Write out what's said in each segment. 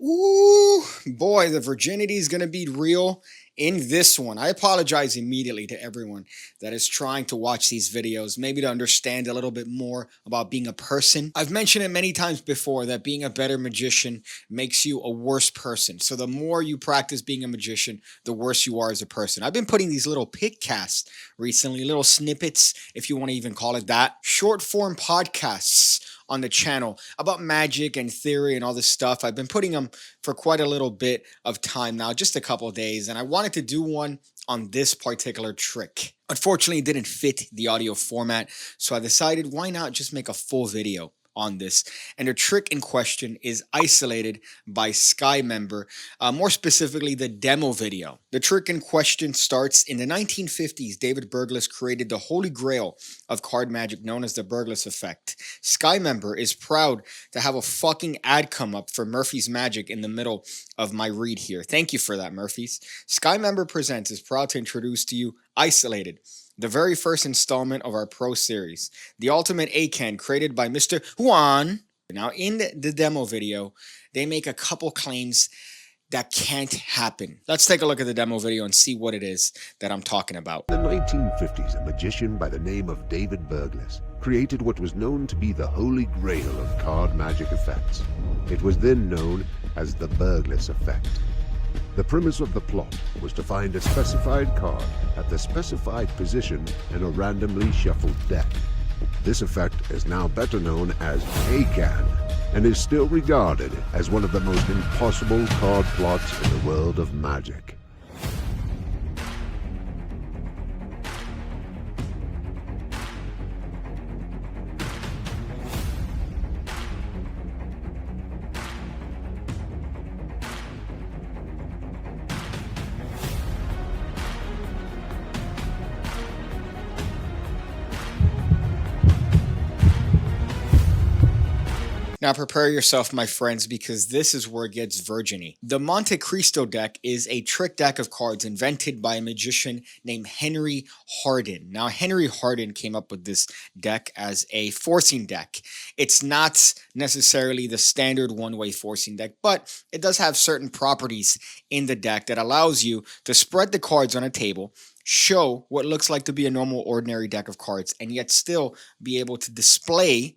Ooh, boy, the virginity is going to be real in this one. I apologize immediately to everyone that is trying to watch these videos, maybe to understand a little bit more about being a person. I've mentioned it many times before that being a better magician makes you a worse person. So the more you practice being a magician, the worse you are as a person. I've been putting these little pitcasts recently, little snippets, if you want to even call it that, short form podcasts on the channel about magic and theory and all this stuff. I've been putting them for quite a little bit of time now, just a couple of days, and I wanted to do one on this particular trick. Unfortunately, it didn't fit the audio format, so I decided why not just make a full video on this. And the trick in question is isolated by Sky Member, more specifically the demo video. The trick in question starts in the 1950s. David Berglas created the holy grail of card magic known as the Berglas effect. Sky Member is proud to have a fucking ad come up for Murphy's Magic in the middle of my read here. Thank you for that, Murphy's. Sky Member Presents is proud to introduce to you Isolated, the very first installment of our Pro Series, the ultimate ACAAN created by Mr. Juan. Now, in the demo video, they make a couple claims that can't happen. Let's take a look at the demo video and see what it is that I'm talking about. In the 1950s, a magician by the name of David Berglas created what was known to be the holy grail of card magic effects. It was then known as the Berglas effect. The premise of the plot was to find a specified card at the specified position in a randomly shuffled deck. This effect is now better known as ACAAN and is still regarded as one of the most impossible card plots in the world of magic. Now prepare yourself, my friends, because this is where it gets virginy. The Monte Cristo deck is a trick deck of cards invented by a magician named Henry Hardin. Now, Henry Hardin came up with this deck as a forcing deck. It's not necessarily the standard one-way forcing deck, but it does have certain properties in the deck that allows you to spread the cards on a table, show what looks like to be a normal, ordinary deck of cards, and yet still be able to display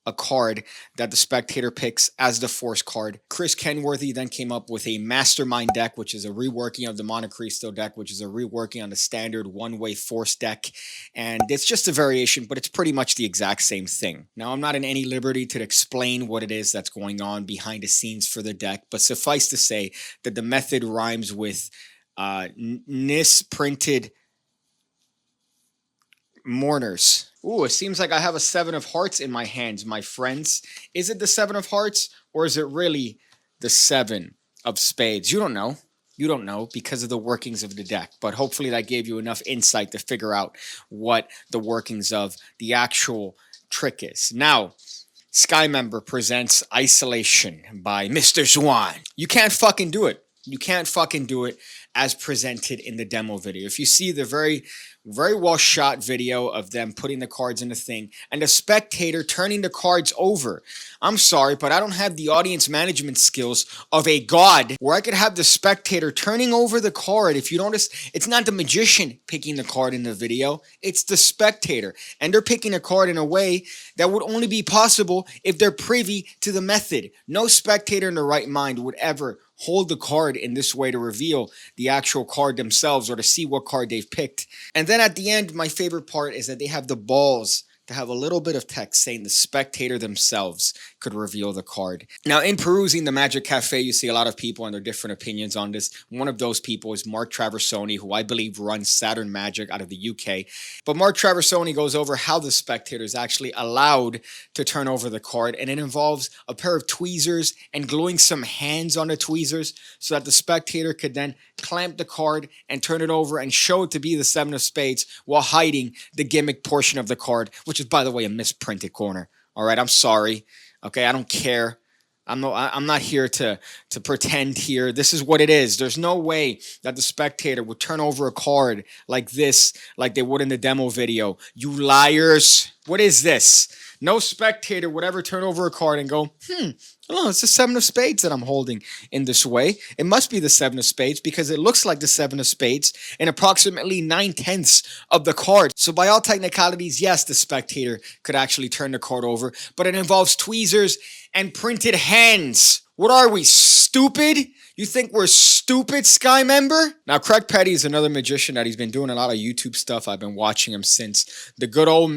a card that the spectator picks as the force card. Chris Kenworthy then came up with a Mastermind deck, which is a reworking of the Monte Cristo deck, which is a reworking on the standard one-way force deck. And it's just a variation, but it's pretty much the exact same thing. Now, I'm not in any liberty to explain what it is that's going on behind the scenes for the deck, but suffice to say that the method rhymes with NIS printed mourners. Ooh, it seems like I have a 7 of hearts in my hands, my friends. Is it the 7 of hearts, or is it really the 7 of spades? You don't know. You don't know because of the workings of the deck. But hopefully that gave you enough insight to figure out what the workings of the actual trick is. Now, Sky Member presents Isolation by Mr. Zwan. You can't fucking do it. You can't fucking do it as presented in the demo video. If you see the very well shot video of them putting the cards in the thing and the spectator turning the cards over, I'm sorry, but I don't have the audience management skills of a god where I could have the spectator turning over the card. If you notice, it's not the magician picking the card in the video, it's the spectator. And they're picking a card in a way that would only be possible if they're privy to the method. No spectator in their right mind would ever hold the card in this way to reveal the actual card themselves or to see what card they've picked. And then at the end, my favorite part is that they have the balls to have a little bit of text saying the spectator themselves could reveal the card. Now, in perusing the Magic Cafe, you see a lot of people and their different opinions on this. One of those people is Mark Traversoni, who I believe runs Saturn Magic out of the UK. But Mark Traversoni goes over how the spectator is actually allowed to turn over the card, and it involves a pair of tweezers and gluing some hands on the tweezers so that the spectator could then clamp the card and turn it over and show it to be the 7 of spades while hiding the gimmick portion of the card, which is, by the way, a misprinted corner. All right, I'm sorry. Okay, I don't care. I'm not here to pretend here. This is what it is. There's no way that the spectator would turn over a card like this, like they would in the demo video. You liars. What is this? No spectator would ever turn over a card and go, oh, it's the 7 of spades that I'm holding in this way. It must be the 7 of spades because it looks like the 7 of spades in approximately 9/10 of the card. So by all technicalities, yes, the spectator could actually turn the card over, but it involves tweezers and printed hands. What are we, stupid? You think we're stupid, Sky member? Now, Craig Petty is another magician that he's been doing a lot of YouTube stuff. I've been watching him since the good old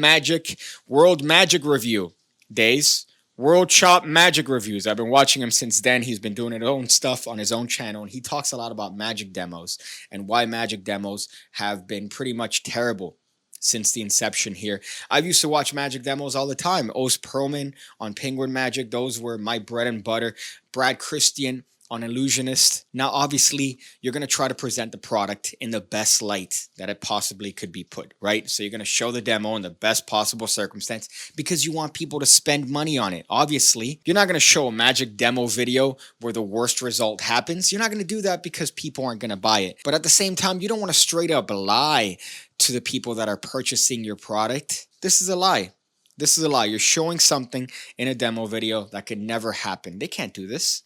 World Magic Review days. World Chop Magic Reviews. I've been watching him since then. He's been doing his own stuff on his own channel, and he talks a lot about magic demos and why magic demos have been pretty much terrible since the inception here. I used to watch magic demos all the time. Oz Perlman on Penguin Magic. Those were my bread and butter. Brad Christian on Illusionist. Now, obviously, you're going to try to present the product in the best light that it possibly could be put, right? So you're going to show the demo in the best possible circumstance because you want people to spend money on it. Obviously, you're not going to show a magic demo video where the worst result happens. You're not going to do that because people aren't going to buy it. But at the same time, you don't want to straight up lie to the people that are purchasing your product. This is a lie. This is a lie. You're showing something in a demo video that could never happen. They can't do this.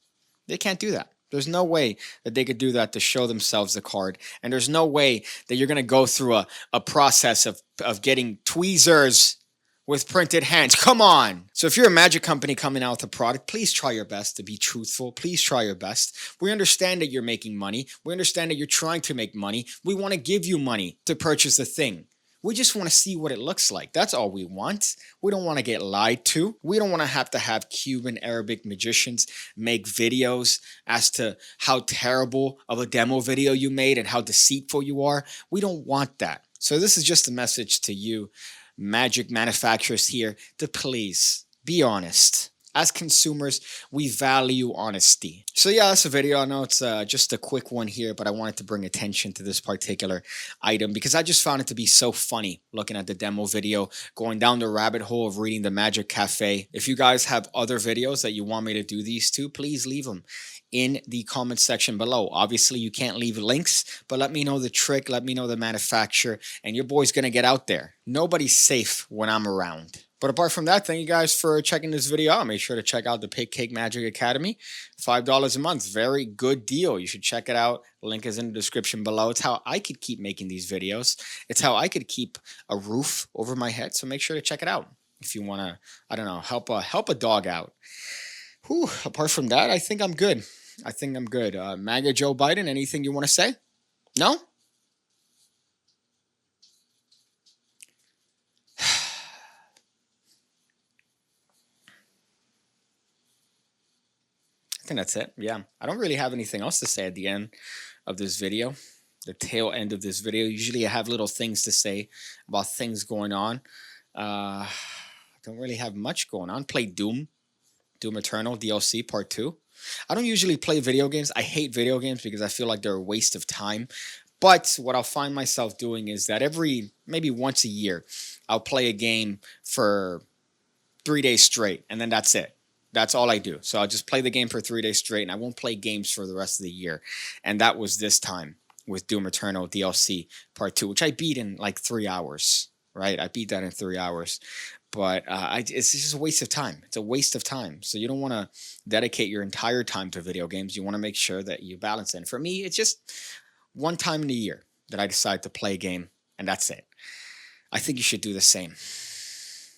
They can't do that. There's no way that they could do that to show themselves the card. And there's no way that you're going to go through a process of getting tweezers with printed hands. Come on. So if you're a magic company coming out with a product, please try your best to be truthful. Please try your best. We understand that you're making money. We understand that you're trying to make money. We want to give you money to purchase the thing. We just want to see what it looks like. That's all we want. We don't want to get lied to. We don't want to have Cuban Arabic magicians make videos as to how terrible of a demo video you made and how deceitful you are. We don't want that. So this is just a message to you, magic manufacturers here, to please be honest. As consumers, we value honesty. So yeah, that's a video. I know it's just a quick one here, but I wanted to bring attention to this particular item because I just found it to be so funny looking at the demo video, going down the rabbit hole of reading the Magic Cafe. If you guys have other videos that you want me to do these to, please leave them in the comment section below. Obviously, you can't leave links, but let me know the trick, let me know the manufacturer, and your boy's gonna get out there. Nobody's safe when I'm around. But apart from that, thank you guys for checking this video out. Make sure to check out the Pigcake Magic Academy. $5 a month. Very good deal. You should check it out. Link is in the description below. It's how I could keep making these videos. It's how I could keep a roof over my head. So make sure to check it out if you want to, I don't know, help a dog out. Whew, apart from that, I think I'm good. I think I'm good. MAGA Joe Biden, anything you want to say? No? I think that's it. Yeah, I don't really have anything else to say at the end of this video, the tail end of this video. Usually I have little things to say about things going on. I don't really have much going on. Played Doom Eternal DLC Part 2. I don't usually play video games. I hate video games because I feel like they're a waste of time. But what I'll find myself doing is that maybe once a year, I'll play a game for 3 days straight, and then that's it. That's all I do. So I'll just play the game for 3 days straight, and I won't play games for the rest of the year. And that was this time with Doom Eternal DLC Part 2, which I beat in like 3 hours, right? I beat that in 3 hours. But it's just a waste of time. It's a waste of time. So you don't want to dedicate your entire time to video games. You want to make sure that you balance it. And for me, it's just one time in a year that I decide to play a game, and that's it. I think you should do the same.